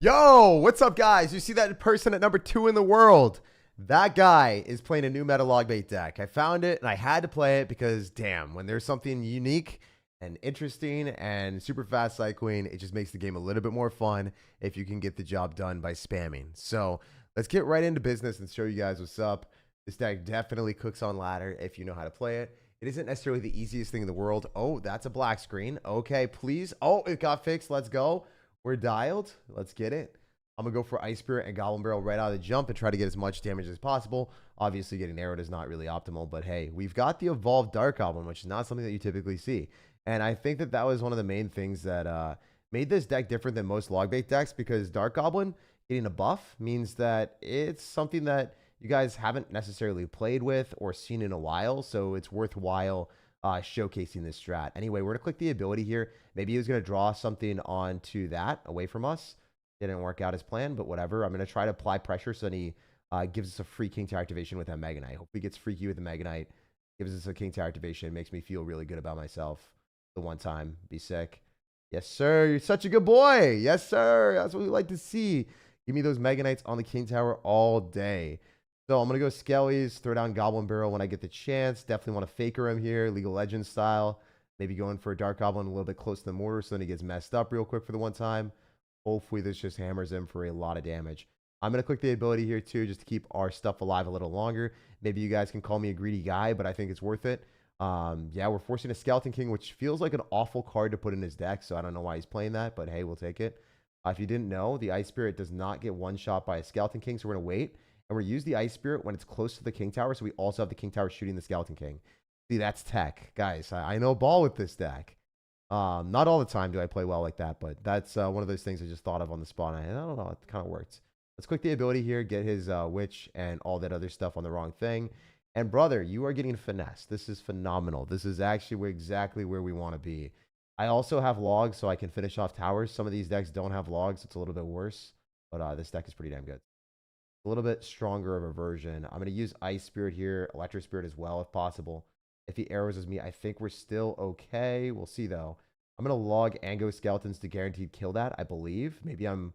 Yo, what's up, guys? You see that person at number 2 in the world? That guy is playing a new meta log bait deck. I found it and I had to play it because, damn, when there's something unique and interesting and super fast cycling, it just makes the game a little bit more fun if you can get the job done by spamming. So let's get right into business and show you guys what's up. This deck definitely cooks on ladder if you know how to play it. It isn't necessarily the easiest thing in the world. Oh, that's a black screen. Okay, please. Oh, it got fixed. Let's go. We're dialed. Let's get it. I'm going to go for Ice Spirit and Goblin Barrel right out of the jump and try to get as much damage as possible. Obviously, getting arrowed is not really optimal, but hey, we've got the Evolved Dark Goblin, which is not something that you typically see. And I think that that was one of the main things that made this deck different than most log bait decks, because Dark Goblin getting a buff means that it's something that you guys haven't necessarily played with or seen in a while, so it's worthwhile showcasing this strat. Anyway, we're going to click the ability here. Maybe he was going to draw something onto that away from us. Didn't work out as planned, but whatever. I'm going to try to apply pressure so that he gives us a free King Tower activation with that Mega Knight. Hope he gets freaky with the Mega Knight. Gives us a King Tower activation. Makes me feel really good about myself. The one time. Be sick. Yes, sir. You're such a good boy. Yes, sir. That's what we like to see. Give me those Mega Knights on the King Tower all day. So I'm going to go Skellies, throw down Goblin Barrel when I get the chance. Definitely want to Faker him here, League of Legends style. Maybe going for a Dark Goblin a little bit close to the mortar so then he gets messed up real quick for the one time. Hopefully this just hammers him for a lot of damage. I'm going to click the ability here too, just to keep our stuff alive a little longer. Maybe you guys can call me a greedy guy, but I think it's worth it. Yeah, we're forcing a Skeleton King, which feels like an awful card to put in his deck, so I don't know why he's playing that, but hey, we'll take it. If you didn't know, the Ice Spirit does not get one shot by a Skeleton King, so we're going to wait. And we're use the Ice Spirit when it's close to the King Tower, so we also have the King Tower shooting the Skeleton King. See, that's tech. Guys, I know ball with this deck. Not all the time do I play well like that, but that's one of those things I just thought of on the spot. I don't know, it kind of worked. Let's click the ability here, get his Witch and all that other stuff on the wrong thing. And brother, you are getting finesse. This is phenomenal. This is actually exactly where we want to be. I also have logs, so I can finish off towers. Some of these decks don't have logs. It's a little bit worse, but this deck is pretty damn good. A little bit stronger of a version. I'm going to use Ice Spirit here, Electric Spirit as well if possible. If he arrows as me, I think we're still okay. We'll see though. I'm going to log Ango Skeletons to guaranteed kill that, I believe. Maybe I'm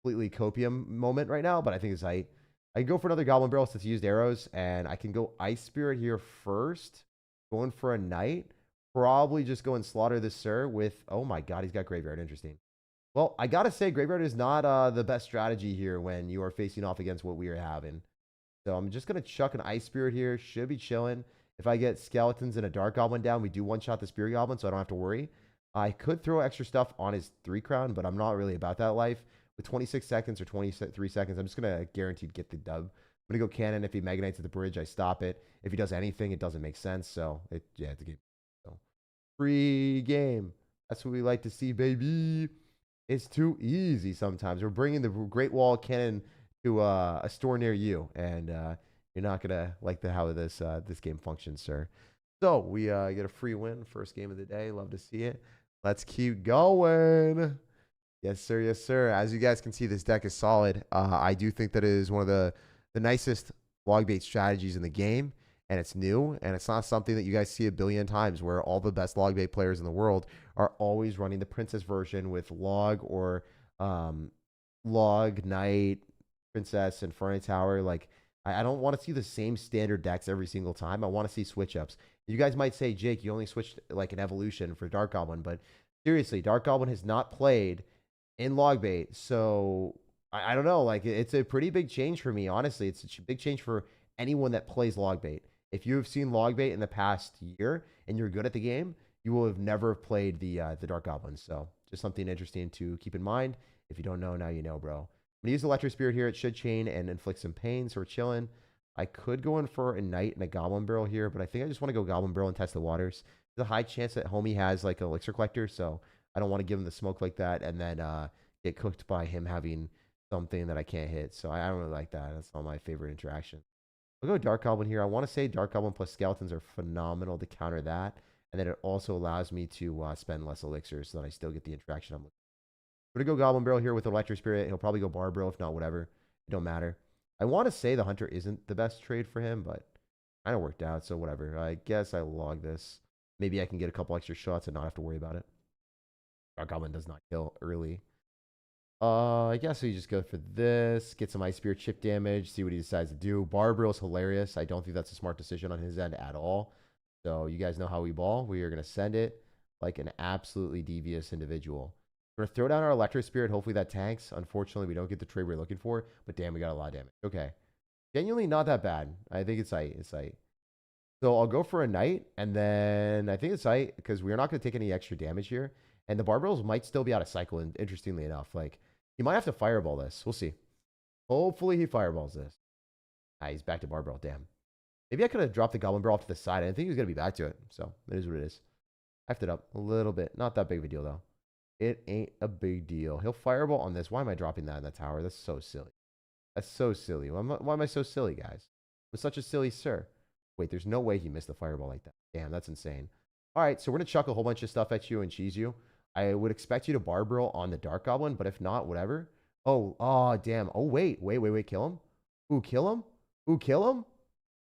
completely copium moment right now, but I think it's I can go for another Goblin Barrel since he used arrows, and I can go Ice Spirit here first. Going for a Knight. Probably just go and slaughter this Sir with, oh my god, he's got Graveyard. Interesting. Well, I gotta say, Graveyard is not the best strategy here when you are facing off against what we are having. So I'm just gonna chuck an Ice Spirit here. Should be chilling. If I get Skeletons and a Dark Goblin down, we do one-shot the Spirit Goblin, so I don't have to worry. I could throw extra stuff on his 3 crown, but I'm not really about that life. With 26 seconds or 23 seconds, I'm just gonna guaranteed get the dub. I'm gonna go Cannon. If he Mega Knights at the bridge, I stop it. If he does anything, it doesn't make sense. So yeah, it's a game. So free game. That's what we like to see, baby. It's too easy sometimes. We're bringing the Great Wall Cannon to a store near you, and you're not gonna like how this game functions, sir. So we get a free win, first game of the day. Love to see it. Let's keep going. Yes, sir. Yes, sir. As you guys can see, this deck is solid. I do think that it is one of the nicest log bait strategies in the game, and it's new, and it's not something that you guys see a billion times, where all the best log bait players in the world are always running the princess version with log or log, knight, princess, and Inferno Tower. Like, I don't want to see the same standard decks every single time. I want to see switch ups. You guys might say, Jake, you only switched like an evolution for Dark Goblin, but seriously, Dark Goblin has not played in log bait, so I don't know. Like, it's a pretty big change for me, honestly. It's a big change for anyone that plays log bait. If you have seen log bait in the past year and you're good at the game, you will have never played the Dark Goblin. So just something interesting to keep in mind. If you don't know, now you know, bro. I'm gonna use Electric Spirit here. It should chain and inflict some pain, so we're chilling. I could go in for a Knight and a Goblin Barrel here, but I think I just want to go Goblin Barrel and test the waters. There's a high chance that homie has like an Elixir Collector, so I don't want to give him the smoke like that and then get cooked by him having something that I can't hit. So I don't really like that. That's not my favorite interaction. I'll go Dark Goblin here. I want to say Dark Goblin plus Skeletons are phenomenal to counter that. And then it also allows me to spend less elixirs so that I still get the interaction I'm looking for. I'm going to go Goblin Barrel here with Electric Spirit. He'll probably go Bar Barrel, if not whatever. It don't matter. I want to say the Hunter isn't the best trade for him, but kind of worked out, so whatever. I guess I log this. Maybe I can get a couple extra shots and not have to worry about it. Dark Goblin does not kill early. I guess we just go for this, get some Ice Spear chip damage, see what he decides to do. Barbarrel's hilarious. I don't think that's a smart decision on his end at all. So you guys know how we ball. We are going to send it like an absolutely devious individual. We're going to throw down our Electro Spirit. Hopefully that tanks. Unfortunately, we don't get the trade we're looking for, but damn, we got a lot of damage. Okay. Genuinely not that bad. I think it's tight. It's tight. So I'll go for a Knight, and then I think it's tight because we're not going to take any extra damage here. And the Barbarrels might still be out of cycle, interestingly enough. Like, he might have to fireball this. We'll see. Hopefully he fireballs this. Ah, he's back to Barbarrel. Damn. Maybe I could have dropped the Goblin Barrel off to the side. I didn't think he was going to be back to it. So it is what it is. Effed it up a little bit. Not that big of a deal, though. It ain't a big deal. He'll fireball on this. Why am I dropping that in the tower? That's so silly. That's so silly. Why am I so silly, guys? I'm such a silly sir. Wait, there's no way he missed the fireball like that. Damn, that's insane. All right, so we're going to chuck a whole bunch of stuff at you and cheese you. I would expect you to Barbarrel on the Dark Goblin, but if not, whatever. Oh, damn. Oh, wait. Kill him. Ooh, kill him. Ooh, kill him.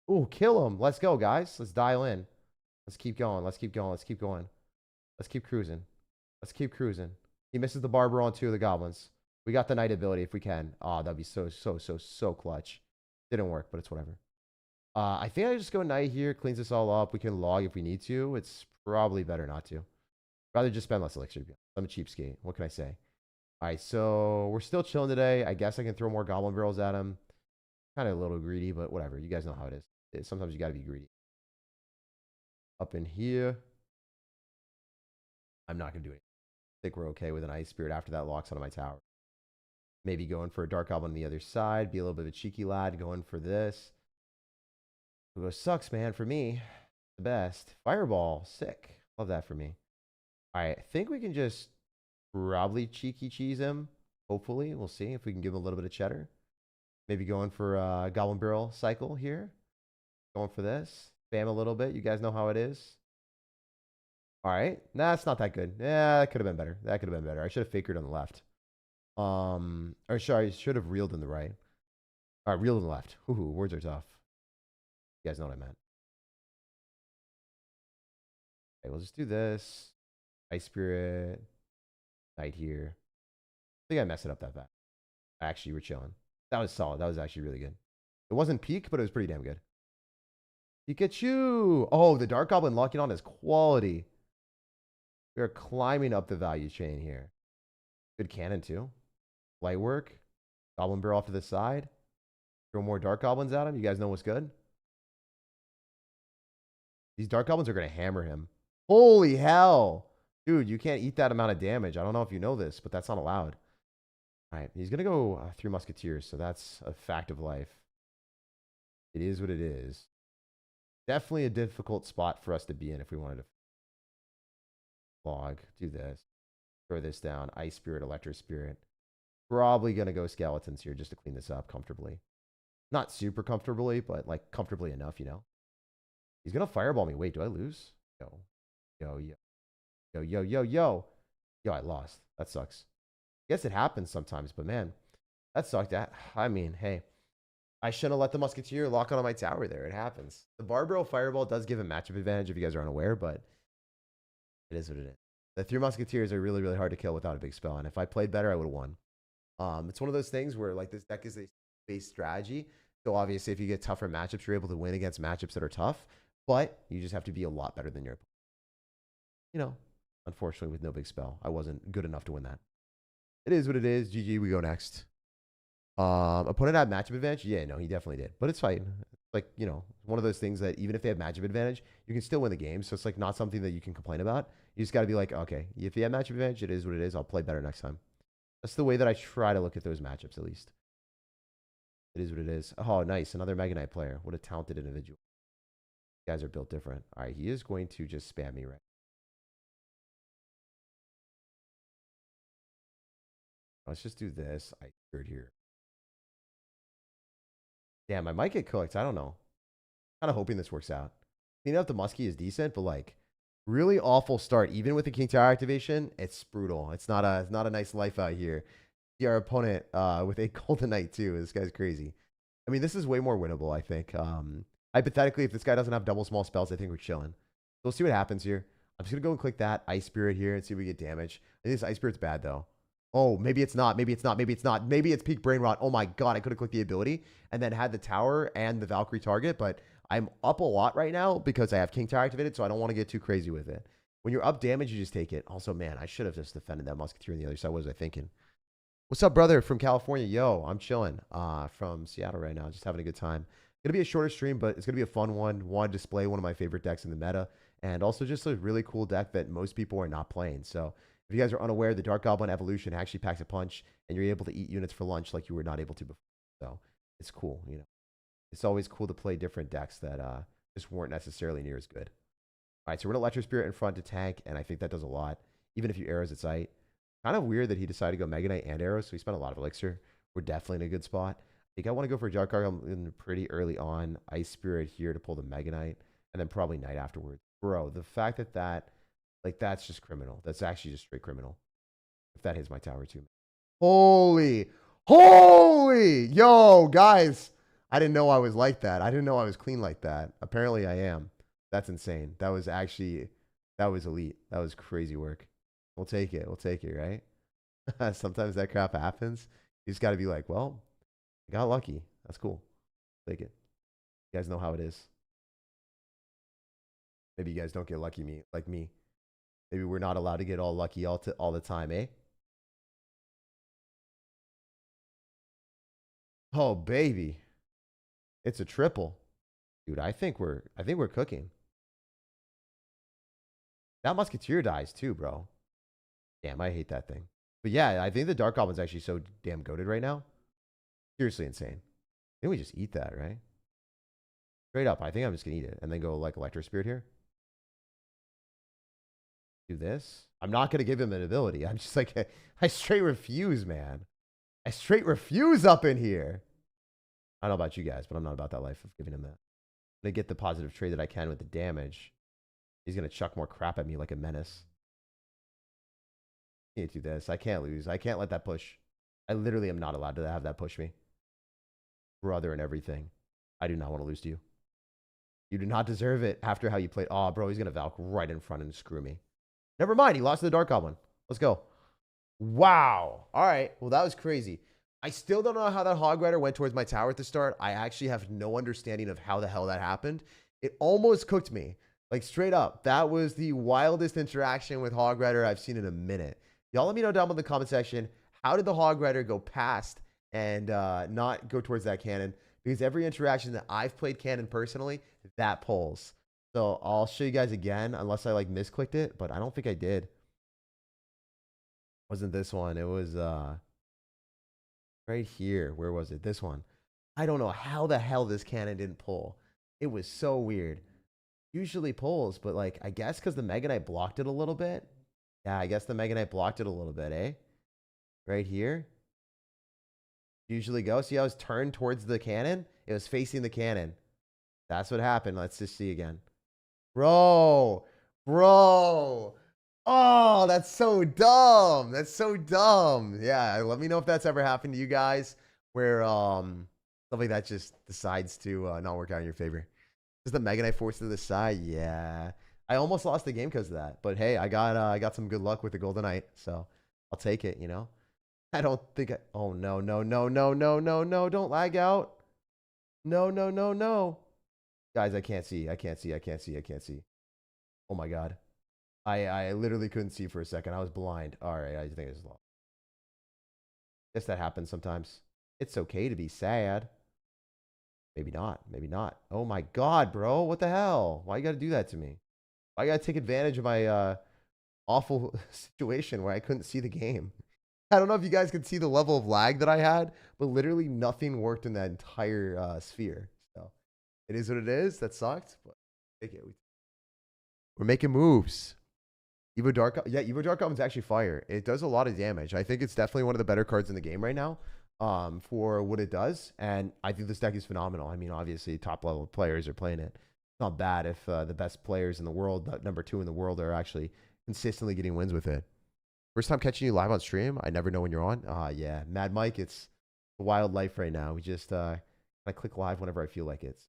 Ooh, kill him. Let's go, guys. Let's dial in. Let's keep going. Let's keep going. Let's keep going. Let's keep cruising. Let's keep cruising. He misses the Barbarrel on 2 of the Goblins. We got the Knight ability if we can. Oh, that'd be so clutch. Didn't work, but it's whatever. I think I just go Knight here, cleans this all up. We can log if we need to. It's probably better not to. Rather just spend less elixir. I'm a cheapskate. What can I say? All right, so we're still chilling today. I guess I can throw more Goblin Barrels at him. Kind of a little greedy, but whatever. You guys know how it is. Sometimes you got to be greedy. Up in here. I'm not going to do it. I think we're okay with an Ice Spirit after that locks onto my tower. Maybe going for a Dark Goblin on the other side. Be a little bit of a cheeky lad going for this. It sucks, man, for me. The best. Fireball. Sick. Love that for me. All right. I think we can just probably cheeky cheese him. Hopefully. We'll see if we can give him a little bit of cheddar. Maybe going for a Goblin Barrel cycle here. Going for this. Spam a little bit. You guys know how it is. All right. Nah, it's not that good. Yeah, that could have been better. That could have been better. I should have fakered on the left. Or sorry, I should have reeled in the right. All right, reeled in the left. Ooh, words are tough. You guys know what I meant. Okay, we'll just do this. Ice Spirit. Knight here. I think I messed it up that bad. Actually, we're chilling. That was solid. That was actually really good. It wasn't peak, but it was pretty damn good. Pikachu! Oh, the Dark Goblin locking on is quality. We are climbing up the value chain here. Good cannon, too. Light work. Goblin Barrel off to the side. Throw more Dark Goblins at him. You guys know what's good? These Dark Goblins are going to hammer him. Holy hell. Dude, you can't eat that amount of damage. I don't know if you know this, but that's not allowed. All right, he's going to go 3 Musketeers, so that's a fact of life. It is what it is. Definitely a difficult spot for us to be in if we wanted to log. Do this. Throw this down. Ice Spirit, Electro Spirit. Probably going to go Skeletons here just to clean this up comfortably. Not super comfortably, but like comfortably enough, you know. He's going to Fireball me. Wait, do I lose? Yo. Yo, I lost. That sucks. I guess it happens sometimes, but man, that sucked. I mean, hey, I shouldn't have let the Musketeer lock on my tower there. It happens. The Barbarrel Fireball does give a matchup advantage if you guys are unaware, but it is what it is. The 3 Musketeers are really, really hard to kill without a big spell, and if I played better, I would have won. It's one of those things where like this deck is a base strategy. So obviously, if you get tougher matchups, you're able to win against matchups that are tough, but you just have to be a lot better than your opponent. You know, unfortunately, with no big spell, I wasn't good enough to win that. It is what it is. GG, we go next. Opponent had matchup advantage? Yeah, no, he definitely did. But it's fine. Like, you know, one of those things that even if they have matchup advantage, you can still win the game. So it's like not something that you can complain about. You just got to be like, okay, if you have matchup advantage, it is what it is. I'll play better next time. That's the way that I try to look at those matchups, at least. It is what it is. Oh, nice. Another Mega Knight player. What a talented individual. You guys are built different. All right, he is going to just spam me right. Let's just do this. I heard here. Damn, I might get cooked. I don't know. Kind of hoping this works out. Cleaning up the Muskie is decent, but like really awful start. Even with the King Tower activation, it's brutal. It's not a nice life out here. See our opponent with a Golden Knight too. This guy's crazy. I mean, this is way more winnable, I think. Hypothetically, if this guy doesn't have double small spells, I think we're chilling. So we'll see what happens here. I'm just gonna go and click that Ice Spirit here and see if we get damage. I think this Ice Spirit's bad though. Oh, maybe it's not. Maybe it's not. Maybe it's not. Maybe it's peak brain rot. Oh my god, I could have clicked the ability and then had the tower and the Valkyrie target, but I'm up a lot right now because I have King Tower activated, so I don't want to get too crazy with it. When you're up damage, you just take it. Also, man, I should have just defended that Musketeer on the other side. What was I thinking? What's up, brother from California? Yo, I'm chilling from Seattle right now, just having a good time. Gonna be a shorter stream, but it's gonna be a fun one. Want to display one of my favorite decks in the meta, and also just a really cool deck that most people are not playing. So if you guys are unaware, the Dark Goblin Evolution actually packs a punch, and you're able to eat units for lunch like you were not able to before. So it's cool, you know. It's always cool to play different decks that just weren't necessarily near as good. All right, so we're gonna Electro Spirit in front to tank, and I think that does a lot. Even if you arrows at sight. Kind of weird that he decided to go Mega Knight and arrows, so he spent a lot of elixir. We're definitely in a good spot. I think I want to go for Dark Gargoyle pretty early on. Ice Spirit here to pull the Mega Knight, and then probably Knight afterwards. Bro, the fact that like, that's just criminal. That's actually just straight criminal. If that hits my tower too. Holy, yo, guys. I didn't know I was like that. I didn't know I was clean like that. Apparently I am. That's insane. That was elite. That was crazy work. We'll take it. We'll take it, right? Sometimes that crap happens. You just got to be like, well, I got lucky. That's cool. Take it. You guys know how it is. Maybe you guys don't get lucky like me. Maybe we're not allowed to get all lucky all the time, eh? Oh, baby. It's a triple. Dude, I think we're cooking. That Musketeer dies too, bro. Damn, I hate that thing. But yeah, I think the Dark Goblin's actually so damn goated right now. Seriously insane. I think we just eat that, right? Straight up, I think I'm just gonna eat it and then go like Electro Spirit here. Do this. I'm not gonna give him an ability. I'm just like, I straight refuse, man. I straight refuse up in here. I don't know about you guys, but I'm not about that life of giving him that. I'm gonna get the positive trade that I can with the damage. He's gonna chuck more crap at me like a menace. I can't do this. I can't lose. I can't let that push. I literally am not allowed to have that push me. Brother and everything. I do not want to lose to you. You do not deserve it after how you played. Oh, bro, he's going to Valk right in front and screw me. Never mind. He lost to the Dark Goblin. Let's go. Wow. All right. Well, that was crazy. I still don't know how that Hog Rider went towards my tower at the start. I actually have no understanding of how the hell that happened. It almost cooked me. Like, straight up. That was the wildest interaction with Hog Rider I've seen in a minute. Y'all let me know down in the comment section, how did the Hog Rider go past and not go towards that cannon? Because every interaction that I've played cannon personally, that pulls. So I'll show you guys again, unless I like misclicked it, but I don't think I did. Wasn't this one. It was right here. Where was it? This one. I don't know how the hell this cannon didn't pull. It was so weird. Usually pulls, but like, I guess because the Mega Knight blocked it a little bit. Yeah, I guess the Mega Knight blocked it a little bit, eh? Right here. Usually go. See how it was turned towards the cannon? It was facing the cannon. That's what happened. Let's just see again. Bro. Oh, that's so dumb. That's so dumb. Yeah, let me know if that's ever happened to you guys where something that just decides to not work out in your favor. Is the Mega Knight forced to the side? Yeah. I almost lost the game because of that. But hey, I got some good luck with the Golden Knight, so I'll take it, you know? I don't think oh no, no, no, no, no, no, no, don't lag out. No, no, no, no. Guys, I can't see. I can't see. I can't see. I can't see. Oh my god. I literally couldn't see for a second. I was blind. All right, I think I just lost. Guess that happens sometimes. It's okay to be sad. Maybe not. Maybe not. Oh my god, bro. What the hell? Why you gotta do that to me? Why you gotta take advantage of my awful situation where I couldn't see the game? I don't know if you guys could see the level of lag that I had, but literally nothing worked in that entire sphere. So it is what it is. That sucked, but take it. We're making moves. Evo Dark, yeah, Evo Dark Goblin's actually fire. It does a lot of damage. I think it's definitely one of the better cards in the game right now, for what it does. And I think this deck is phenomenal. I mean, obviously, top level players are playing it. It's not bad if the best players in the world, number 2 in the world, are actually consistently getting wins with it. First time catching you live on stream. I never know when you're on. Yeah, Mad Mike. It's a wild life right now. We just I click live whenever I feel like it.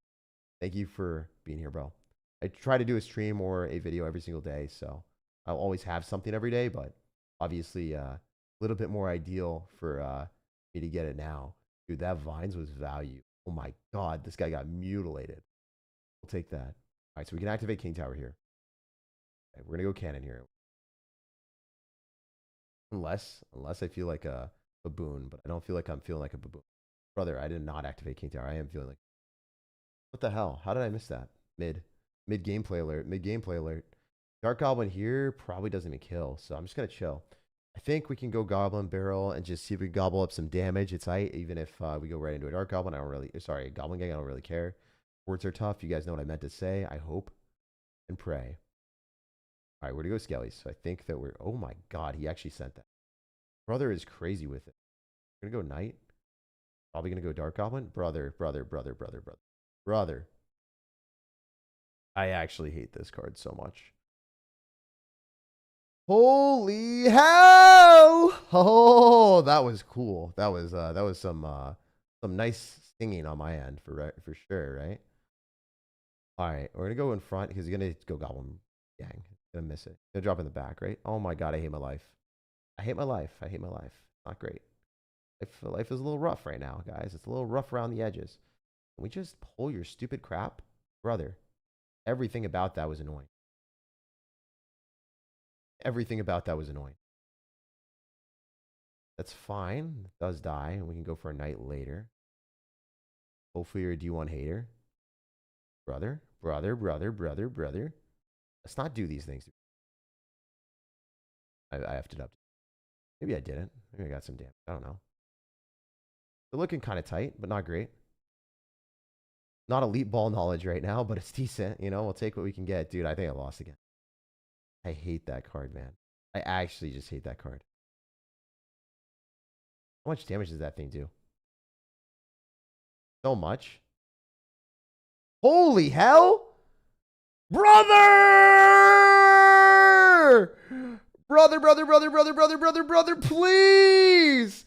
Thank you for being here, bro. I try to do a stream or a video every single day, so I'll always have something every day. But obviously, little bit more ideal for me to get it now. Dude, that Vines was value. Oh my God, this guy got mutilated. We'll take that. All right, so we can activate King Tower here. Okay, we're going to go cannon here. Unless I feel like a baboon, but I don't feel like I'm feeling like a baboon. Brother, I did not activate King Tower. I am feeling like, what the hell? How did I miss that? Mid gameplay alert. Mid gameplay alert. Dark Goblin here probably doesn't even kill, so I'm just gonna chill. I think we can go Goblin Barrel and just see if we can gobble up some damage. It's tight, even if we go right into a Dark Goblin. I don't really, sorry, Goblin Gang. I don't really care. Words are tough. You guys know what I meant to say. I hope and pray. All right, we're gonna go Skelly. So I think that we're. Oh my God, he actually sent that. Brother is crazy with it. We're gonna go Knight. Probably gonna go Dark Goblin. Brother. I actually hate this card so much. Holy hell! Oh, that was cool. That was some nice singing on my end for sure, right? All right, we're gonna go in front because he's gonna go Goblin Gang. Gonna miss it. Gonna drop in the back, right? Oh my God, I hate my life. I hate my life. I hate my life. Not great. Life is a little rough right now, guys. It's a little rough around the edges. Can we just pull your stupid crap? Brother, everything about that was annoying. Everything about that was annoying. That's fine. It does die, and we can go for a Knight later. Hopefully you're a D1 hater. Brother. Let's not do these things. I effed it up. Maybe I didn't. Maybe I got some damage. I don't know. They're looking kind of tight, but not great. Not elite ball knowledge right now, but it's decent. You know, we'll take what we can get. Dude, I think I lost again. I hate that card, man. I actually just hate that card. How much damage does that thing do? So much. Holy hell! Brother! Brother, please!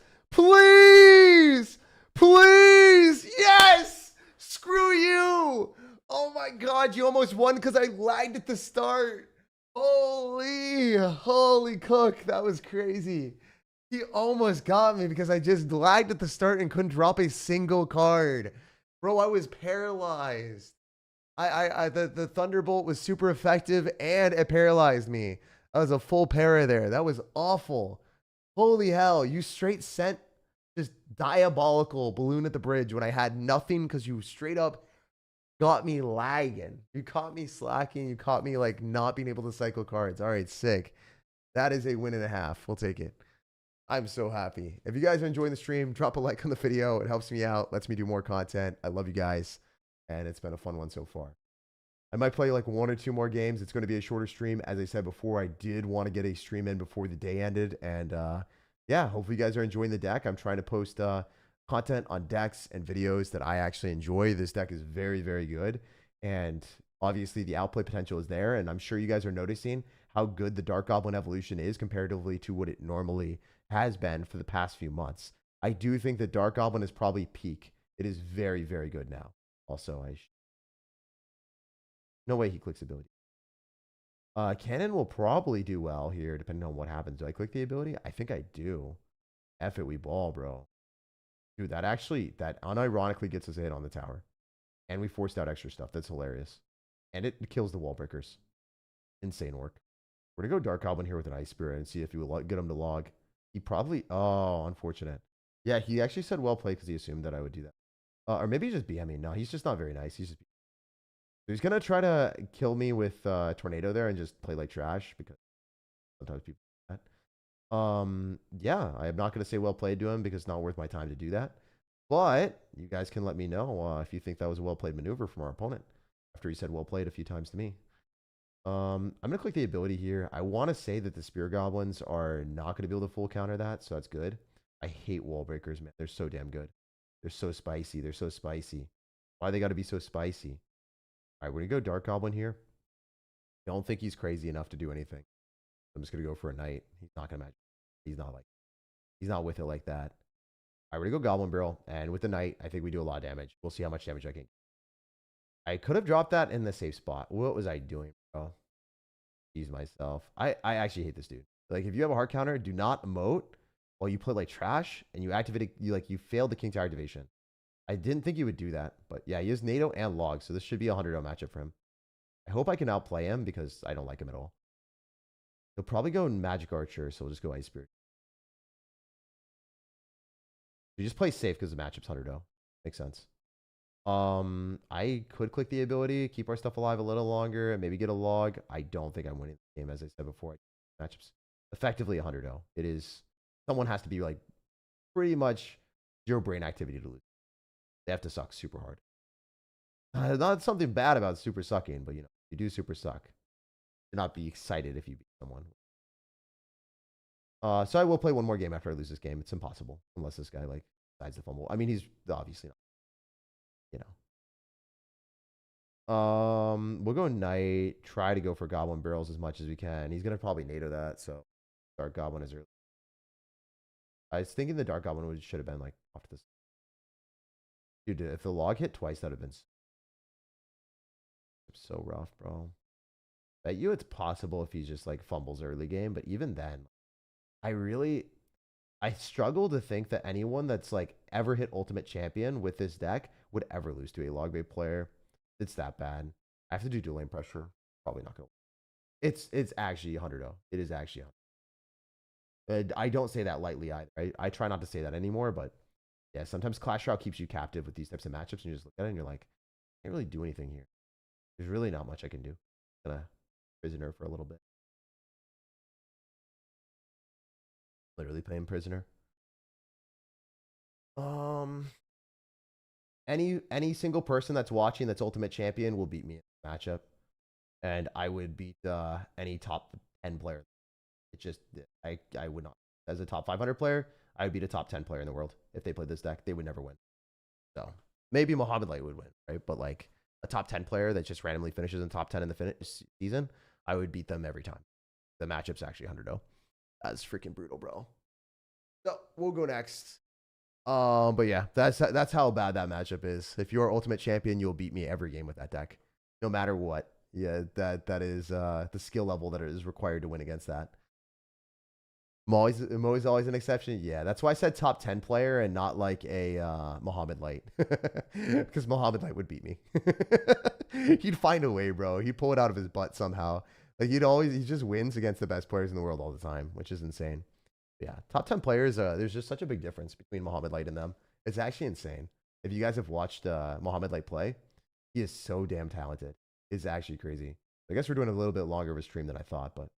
Yes! Screw you! Oh my God, you almost won because I lagged at the start. Holy cook. That was crazy. He almost got me because I just lagged at the start and couldn't drop a single card. Bro, I was paralyzed. The Thunderbolt was super effective and it paralyzed me. That was a full para there. That was awful. Holy hell. You straight sent just diabolical balloon at the bridge when I had nothing because you straight up got me lagging. You caught me slacking. You caught me like not being able to cycle cards. All right, sick. That is a win and a half. We'll take it. I'm so happy. If you guys are enjoying the stream, drop a like on the video. It helps me out, lets me do more content. I love you guys, and it's been a fun one so far. I might play like 1 or 2 more games. It's going to be a shorter stream. As I said before, I did want to get a stream in before the day ended, and yeah, hopefully you guys are enjoying the deck. I'm trying to post content on decks and videos that I actually enjoy. This deck is very, very good, and obviously the outplay potential is there, and I'm sure you guys are noticing how good the Dark Goblin evolution is comparatively to what it normally has been for the past few months. I do think that Dark Goblin is probably peak. It is very, very good now. Also, no way he clicks ability. Cannon will probably do well here, depending on what happens. Do I click the ability? I think I do. F it, we ball, bro. Dude, that unironically gets us a hit on the tower. And we forced out extra stuff. That's hilarious. And it kills the wall breakers. Insane work. We're going to go Dark Goblin here with an Ice Spirit and see if we will get him to log. He probably... Oh, unfortunate. Yeah, he actually said well played because he assumed that I would do that. Or maybe he's just BMing. No, he's just not very nice. He's going to try to kill me with Tornado there and just play like trash because sometimes people do that. Yeah, I am not going to say well played to him because it's not worth my time to do that. But you guys can let me know if you think that was a well played maneuver from our opponent after he said well played a few times to me. I'm going to click the ability here. I want to say that the Spear Goblins are not going to be able to full counter that, so that's good. I hate wall breakers, man. They're so damn good. They're so spicy. They're so spicy. Why they got to be so spicy? All right, we're going to go Dark Goblin here. Don't think he's crazy enough to do anything. I'm just going to go for a Knight. He's not going to match. He's not with it like that. All right, we're going to go Goblin Barrel. And with the Knight, I think we do a lot of damage. We'll see how much damage I can. I could have dropped that in the safe spot. What was I doing, bro? Jeez myself. I actually hate this dude. Like, if you have a heart counter, do not emote Well, you play like trash and you activated, you failed the King Tower activation. I didn't think he would do that, but yeah, he has NATO and log, so this should be a 100-0 matchup for him. I hope I can outplay him because I don't like him at all. He'll probably go Magic Archer, so we'll just go Ice Spirit. You just play safe because the matchup's 100-0. Makes sense. I could click the ability, keep our stuff alive a little longer, and maybe get a log. I don't think I'm winning the game, as I said before. Matchup's effectively 100-0. It is, someone has to be like pretty much zero brain activity to lose. They have to suck super hard. Not something bad about super sucking, but you know, you do super suck. Do not be excited if you beat someone. So I will play one more game after I lose this game. It's impossible unless this guy like decides to fumble. I mean, he's obviously not, you know. We'll go Knight. Try to go for Goblin Barrels as much as we can. He's gonna probably NATO that, so Dark Goblin is early. I was thinking the Dark Goblin should have been like off to this. Dude, if the log hit twice, that would have been so rough, bro. Bet you it's possible if he just like fumbles early game, but even then, I struggle to think that anyone that's like ever hit Ultimate Champion with this deck would ever lose to a log bait player. It's that bad. I have to do dual lane pressure. Probably not gonna. It's actually 100-0. It is actually 100. I don't say that lightly either. I try not to say that anymore, but yeah, sometimes Clash Royale keeps you captive with these types of matchups, and you just look at it and you're like, I can't really do anything here. There's really not much I can do. I'm gonna prisoner for a little bit. Literally playing prisoner. Any single person that's watching that's Ultimate Champion will beat me in the matchup, and I would beat any top 10 player. It just I would not, as a top 500 player. I would beat a top 10 player in the world if they played this deck. They would never win. So maybe Muhammad Light would win, right? But like a top 10 player that just randomly finishes in top 10 in the season, I would beat them every time. The matchup's actually 100-0. That's freaking brutal, bro. So we'll go next. But yeah, that's how bad that matchup is. If you're Ultimate Champion, you'll beat me every game with that deck, no matter what. Yeah, that is the skill level that is required to win against that. Mo's always an exception. Yeah, that's why I said top 10 player and not like a Muhammad Light, because Muhammad Light would beat me. He'd find a way, bro. He'd pull it out of his butt somehow. Like he just wins against the best players in the world all the time, which is insane. Yeah, top 10 players, there's just such a big difference between Muhammad Light and them. It's actually insane. If you guys have watched Muhammad Light play, he is so damn talented. It's actually crazy. I guess we're doing a little bit longer of a stream than I thought, but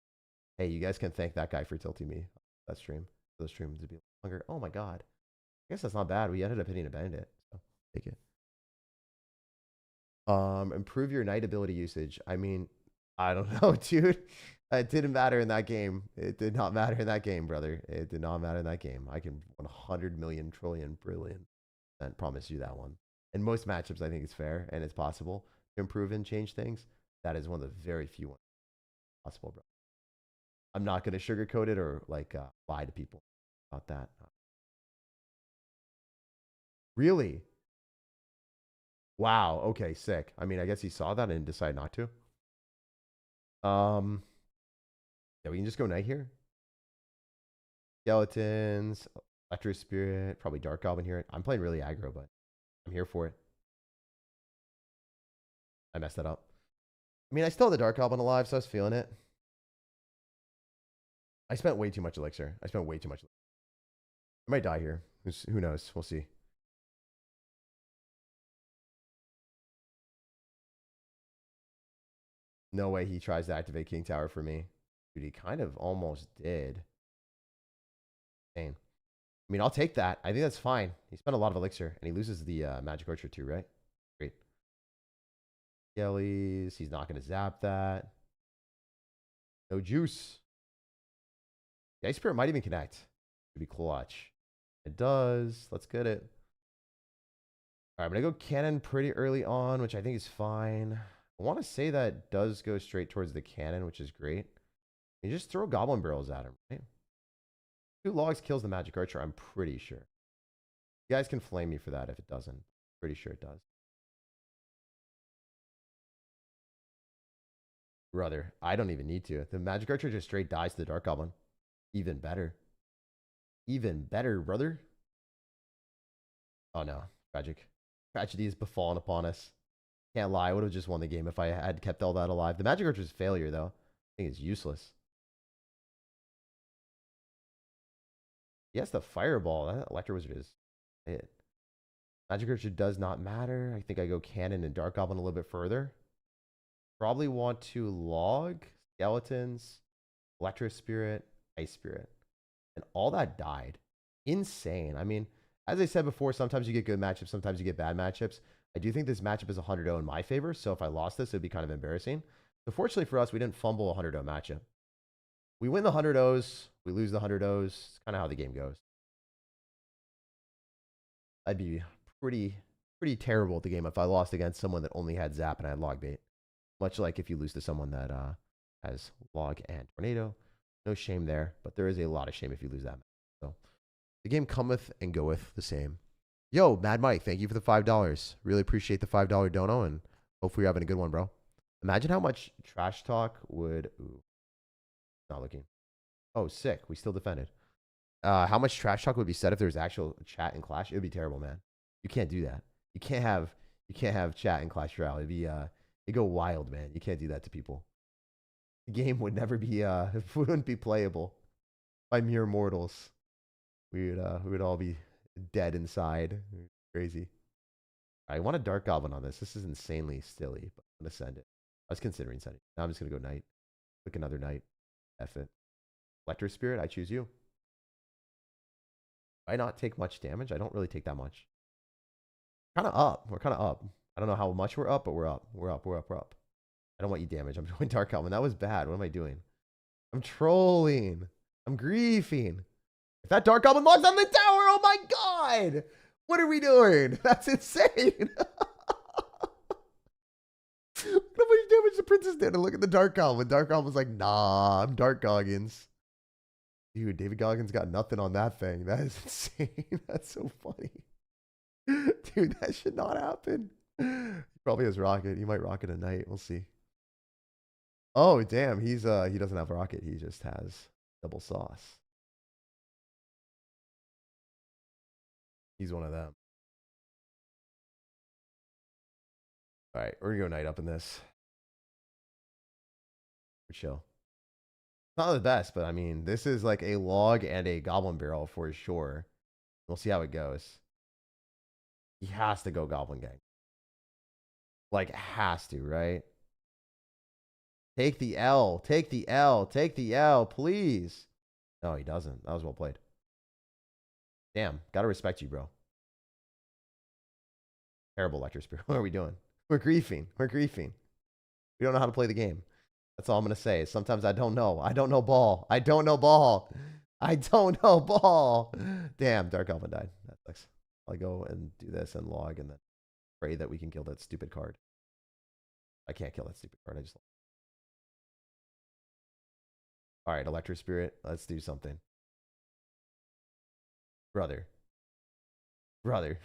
hey, you guys can thank that guy for tilting me that stream. For the stream to be longer. Oh my god. I guess that's not bad. We ended up hitting a bandit, so take it. Improve your Knight ability usage. I mean, I don't know, dude. It didn't matter in that game. It did not matter in that game, brother. It did not matter in that game. I can 100 million trillion brilliant and promise you that one. In most matchups, I think it's fair and it's possible to improve and change things. That is one of the very few ones possible, bro. I'm not going to sugarcoat it or like lie to people about that. Really? Wow. Okay, sick. I mean, I guess he saw that and decided not to. Yeah, we can just go Knight here. Skeletons, Electro Spirit, probably Dark Goblin here. I'm playing really aggro, but I'm here for it. I messed that up. I mean, I still have the Dark Goblin alive, so I was feeling it. I spent way too much elixir. I spent way too much. I might die here. Who knows? We'll see. No way he tries to activate King Tower for me. Dude, he kind of almost did. Dang. I mean, I'll take that. I think that's fine. He spent a lot of elixir, and he loses the Magic Archer too, right? Great. Skellies. He's not going to zap that. No juice. The Ice Spirit might even connect. Could be clutch. It does. Let's get it. All right, I'm going to go cannon pretty early on, which I think is fine. I want to say that does go straight towards the cannon, which is great. You just throw Goblin Barrels at him, right? 2 logs kills the Magic Archer, I'm pretty sure. You guys can flame me for that if it doesn't. Pretty sure it does. Brother, I don't even need to. The Magic Archer just straight dies to the Dark Goblin. Even better. Even better, brother. Oh no, tragic. Tragedy has befallen upon us. Can't lie, I would have just won the game if I had kept all that alive. The magic archer's failure, though. I think it's useless. Yes, the fireball. That electro wizard is it. Magic archer does not matter. I think I go cannon and dark goblin a little bit further. Probably want to log skeletons, electro spirit, ice spirit, and all that died. Insane. I mean, as I said before, sometimes you get good matchups, sometimes you get bad matchups. I do think this matchup is 100-0 in my favor, so if I lost this, it would be kind of embarrassing. But fortunately for us, we didn't fumble a 100-0 matchup. We win the 100-0s, we lose the 100-0s. It's kind of how the game goes. I'd be pretty terrible at the game if I lost against someone that only had zap and I had log bait. Much like if you lose to someone that has log and tornado. No shame there, but there is a lot of shame if you lose that. So the game cometh and goeth the same. Yo, Mad Mike, thank you for the $5. Really appreciate the $5 dono, and hopefully you're having a good one, bro. Imagine how much trash talk would... Ooh, not looking. Oh, sick. We still defended. How much trash talk would be said if there was actual chat in Clash? It would be terrible, man. You can't do that. You can't have chat in Clash Royale. It'd go wild, man. You can't do that to people. The game would never be it wouldn't be playable by mere mortals. We would all be dead inside. Crazy. I want a dark goblin on this. This is insanely silly, but I'm gonna send it. I was considering sending it. Now I'm just gonna go knight. Click another knight. F it. Electro spirit, I choose you. I not take much damage? I don't really take that much. Kind of up. We're kind of up. I don't know how much we're up, but we're up. We're up. We're up. We're up. I don't want you damage. I'm doing dark goblin. That was bad. What am I doing? I'm trolling. I'm griefing. If that dark goblin logs on the tower, oh my god! What are we doing? That's insane. Look how much damage the princess did. And look at the dark goblin. Dark goblin's like, nah, I'm dark goggins. Dude, David Goggins got nothing on that thing. That is insane. That's so funny. Dude, that should not happen. He probably has rocket. He might rocket a knight. We'll see. Oh, damn. He doesn't have rocket. He just has double sauce. He's one of them. All right, we're gonna go knight up in this. For chill. Not the best, but I mean, this is like a log and a goblin barrel for sure. We'll see how it goes. He has to go goblin gang. Like, has to, right? Take the L. Take the L. Take the L, please. No, he doesn't. That was well played. Damn, gotta respect you, bro. Terrible electro spirit. What are we doing? We're griefing. We're griefing. We don't know how to play the game. That's all I'm going to say. Sometimes I don't know. I don't know ball. I don't know ball. I don't know ball. Damn, Dark Goblin died. That sucks. I'll go and do this and log and then pray that we can kill that stupid card. I can't kill that stupid card. I just... All right, Electro Spirit. Let's do something. Brother.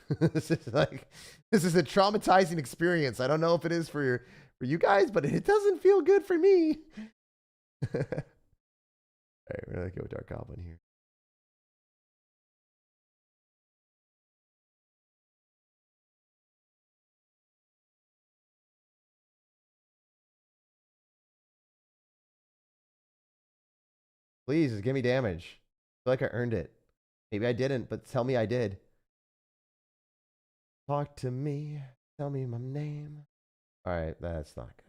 This is a traumatizing experience. I don't know if it is for you guys, but it doesn't feel good for me. All right, we're gonna go Dark Goblin here. Please, just give me damage. I feel like I earned it. Maybe I didn't, but tell me I did. Talk to me. Tell me my name. All right, that's not good.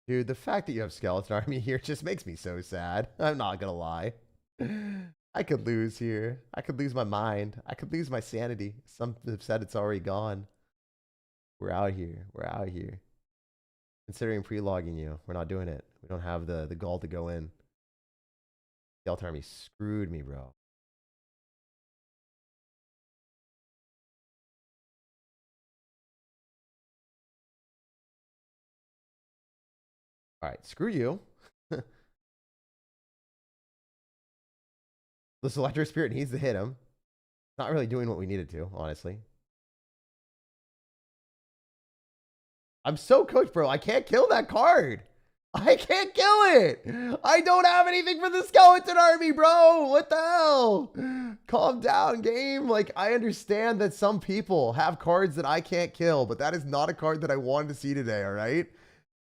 Dude, the fact that you have Skeleton Army here just makes me so sad. I'm not gonna lie. I could lose here. I could lose my mind. I could lose my sanity. Some have said it's already gone. We're out here. We're out here. Considering pre-logging you. We're not doing it. We don't have the gall to go in. Skeleton Army screwed me, bro. All right, screw you. This Electro Spirit needs to hit him. Not really doing what we needed to, honestly. I'm so cooked, bro. I can't kill that card. I can't kill it. I don't have anything for the skeleton army, bro. What the hell? Calm down, game. Like, I understand that some people have cards that I can't kill, but that is not a card that I wanted to see today, all right?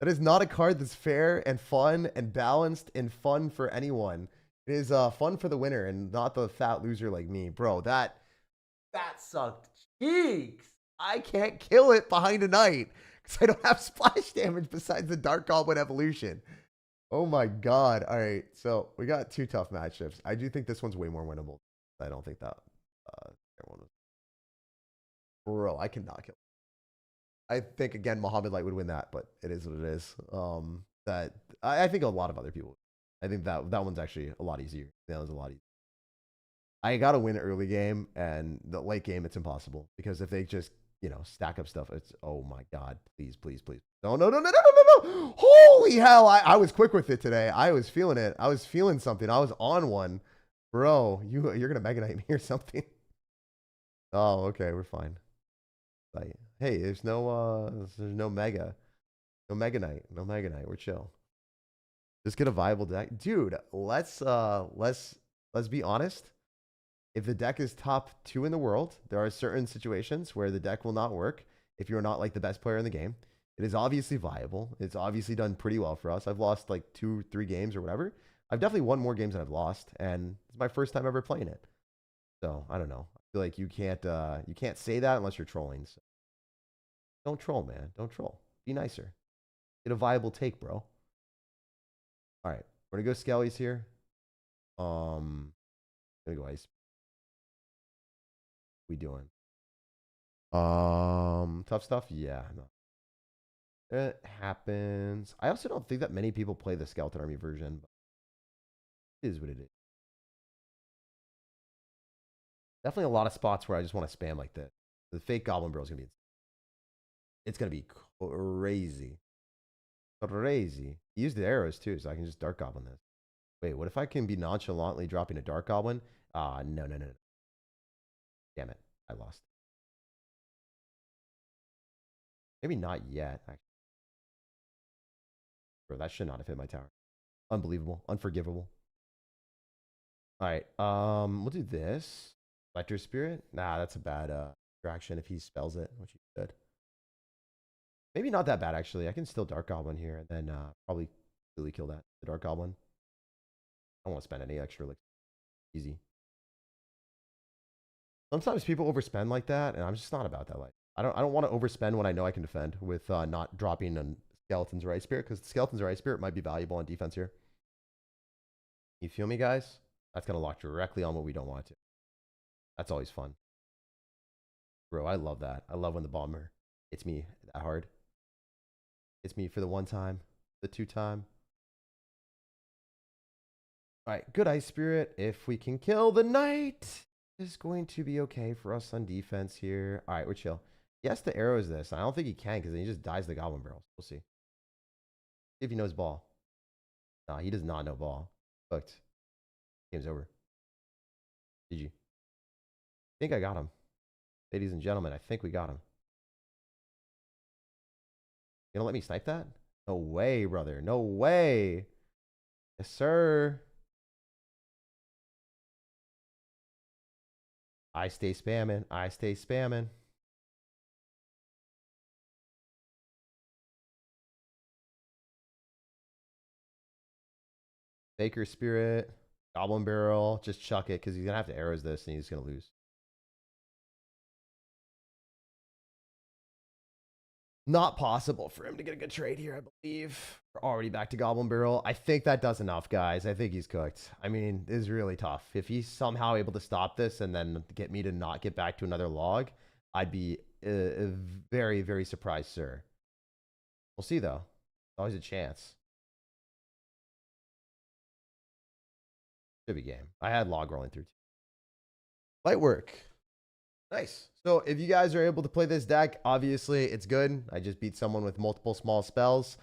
That is not a card that's fair and fun and balanced and fun for anyone. It is fun for the winner and not the fat loser like me. Bro, that sucked cheeks. I can't kill it behind a knight because I don't have splash damage besides the Dark Goblin evolution. Oh my god. All right, so we got two tough matchups. I do think this one's way more winnable. I don't think that one was. Bro, I cannot kill. I think again Muhammad Light would win that, but it is what it is. I think a lot of other people. I think that one's actually a lot easier. That was a lot easier. I got to win early game, and the late game it's impossible because if they just stack up stuff, it's oh my god, please. No. Holy hell! I was quick with it today. I was feeling it. I was feeling something. I was on one, bro. You're gonna Mega Knight me or something. Oh, okay, we're fine. Like, hey, there's no Mega Knight. We're chill. Just get a viable deck, dude. Let's be honest. If the deck is top 2 in the world, there are certain situations where the deck will not work if you're not like the best player in the game. It is obviously viable. It's obviously done pretty well for us. I've lost like 2-3 games or whatever. I've definitely won more games than I've lost, and it's my first time ever playing it. So I don't know. I feel like you can't say that unless you're trolling. So don't troll, man. Don't troll. Be nicer. Get a viable take, bro. All right, we're gonna go Skellies here. Gonna go Ice. We doing? Tough stuff. Yeah, no. It happens. I also don't think that many people play the Skeleton Army version. But it is what it is. Definitely a lot of spots where I just want to spam like this. The fake Goblin Barrel is gonna be. It's gonna be crazy. Crazy. He used the arrows too, so I can just Dark Goblin this. Wait, what if I can be nonchalantly dropping a Dark Goblin? No. Damn it. I lost. Maybe not yet, actually. Bro, that should not have hit my tower. Unbelievable. Unforgivable. Alright, we'll do this. Electro Spirit? Nah, that's a bad distraction if he spells it, which he could. Maybe not that bad, actually. I can still Dark Goblin here, and then probably really kill that. The Dark Goblin. I don't want to spend any extra. Like, easy. Sometimes people overspend like that, and I'm just not about that life. I don't want to overspend when I know I can defend with not dropping on Skeletons or Ice Spirit, because Skeletons or Ice Spirit might be valuable on defense here. You feel me, guys? That's going to lock directly on what we don't want to. That's always fun. Bro, I love that. I love when the bomber hits me that hard. It's me for the 1 time, the 2 time. All right, good Ice Spirit. If we can kill the knight, is going to be okay for us on defense here. All right, we're chill. He has to arrows this. I don't think he can because then he just dies the Goblin Barrels. We'll see. See if he knows ball. Nah, he does not know ball. Cooked. Game's over. GG. I think I got him. Ladies and gentlemen, I think we got him. You gonna let me snipe that? No way, brother. No way. Yes, sir. I stay spamming. I stay spamming. Baker Spirit. Goblin Barrel. Just chuck it because he's going to have to arrows this and he's going to lose. Not possible for him to get a good trade here, I believe. We're already back to Goblin Barrel. I think that does enough, guys. I think he's cooked. I mean, this is really tough. If he's somehow able to stop this and then get me to not get back to another log, I'd be very, very surprised, sir. We'll see, though. Always a chance. Should be game. I had log rolling through. Light work. Nice. So if you guys are able to play this deck, obviously it's good. I just beat someone with multiple small spells.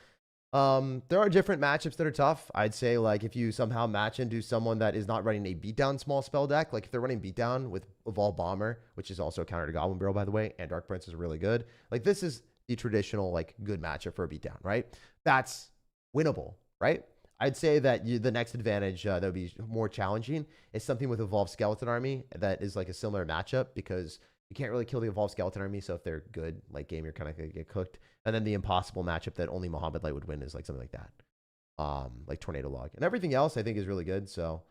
There are different matchups that are tough. I'd say like if you somehow match into someone that is not running a beatdown small spell deck, like if they're running beatdown with Evolve Bomber, which is also a counter to Goblin Barrel, by the way, and Dark Prince is really good. Like this is the traditional like good matchup for a beatdown, right? That's winnable, right? I'd say that the next advantage that would be more challenging is something with Evolved Skeleton Army that is like a similar matchup because you can't really kill the Evolved Skeleton Army. So if they're good, like game, you're kind of going to get cooked. And then the impossible matchup that only Muhammad Light would win is like something like that, like Tornado Log. And everything else I think is really good. So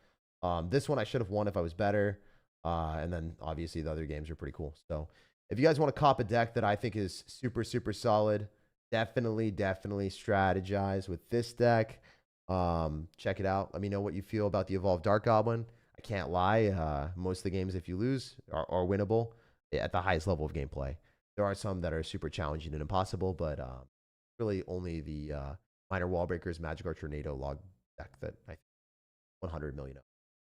this one I should have won if I was better. And then obviously the other games are pretty cool. So if you guys want to cop a deck that I think is super, super solid, definitely strategize with this deck. Check it out. Let me know what you feel about the Evolved Dark Goblin. I can't lie. Most of the games, if you lose, are winnable at the highest level of gameplay. There are some that are super challenging and impossible, but really only the minor wall breakers, Magic or Tornado Log deck that I think 100 million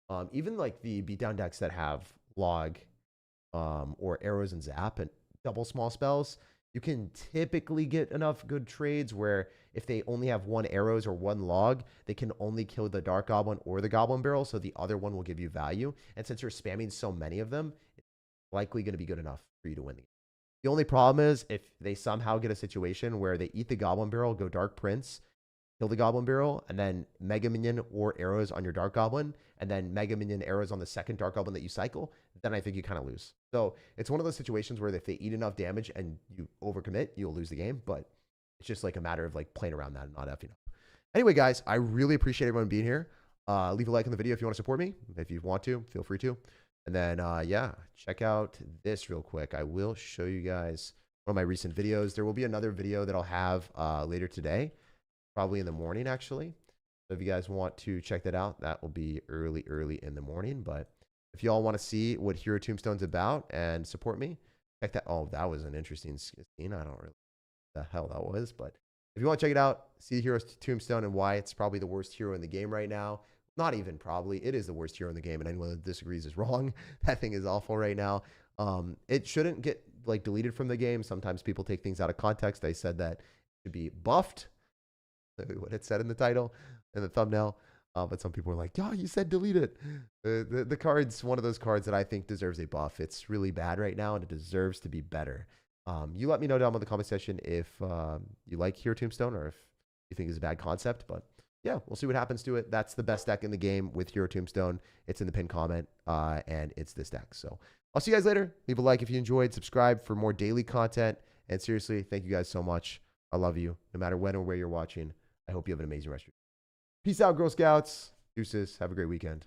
of. Even like the beatdown decks that have log or arrows and zap and double small spells, you can typically get enough good trades where if they only have one arrows or one log, they can only kill the Dark Goblin or the Goblin Barrel, so the other one will give you value. And since you're spamming so many of them, it's likely going to be good enough for you to win the game. The only problem is if they somehow get a situation where they eat the Goblin Barrel, go Dark Prince, kill the Goblin Barrel, and then Mega Minion or arrows on your Dark Goblin, and then Mega Minion arrows on the second Dark Goblin that you cycle, then I think you kind of lose. So it's one of those situations where if they eat enough damage and you overcommit, you'll lose the game. But it's just like a matter of like playing around that and not effing up. Anyway, guys, I really appreciate everyone being here. Leave a like on the video if you want to support me. If you want to, feel free to. And then, yeah, check out this real quick. I will show you guys one of my recent videos. There will be another video that I'll have later today, probably in the morning, actually. So if you guys want to check that out, that will be early in the morning. But if y'all want to see what Hero Tombstone's about and support me, check that. Oh, that was an interesting scene. I don't really know what the hell that was. But if you want to check it out, see Hero Tombstone and why it's probably the worst hero in the game right now. Not even probably. It is the worst hero in the game, and anyone that disagrees is wrong. That thing is awful right now. It shouldn't get like deleted from the game. Sometimes people take things out of context. I said that it should be buffed. What it said in the title and the thumbnail. But some people were like, "Yeah, you said delete it." The card's one of those cards that I think deserves a buff. It's really bad right now, and it deserves to be better. You let me know down in the comment section if you like Hero Tombstone or if you think it's a bad concept. But yeah, we'll see what happens to it. That's the best deck in the game with Hero Tombstone. It's in the pinned comment, and it's this deck. So I'll see you guys later. Leave a like if you enjoyed. Subscribe for more daily content. And seriously, thank you guys so much. I love you, no matter when or where you're watching. I hope you have an amazing rest of your day. Peace out, Girl Scouts. Deuces. Have a great weekend.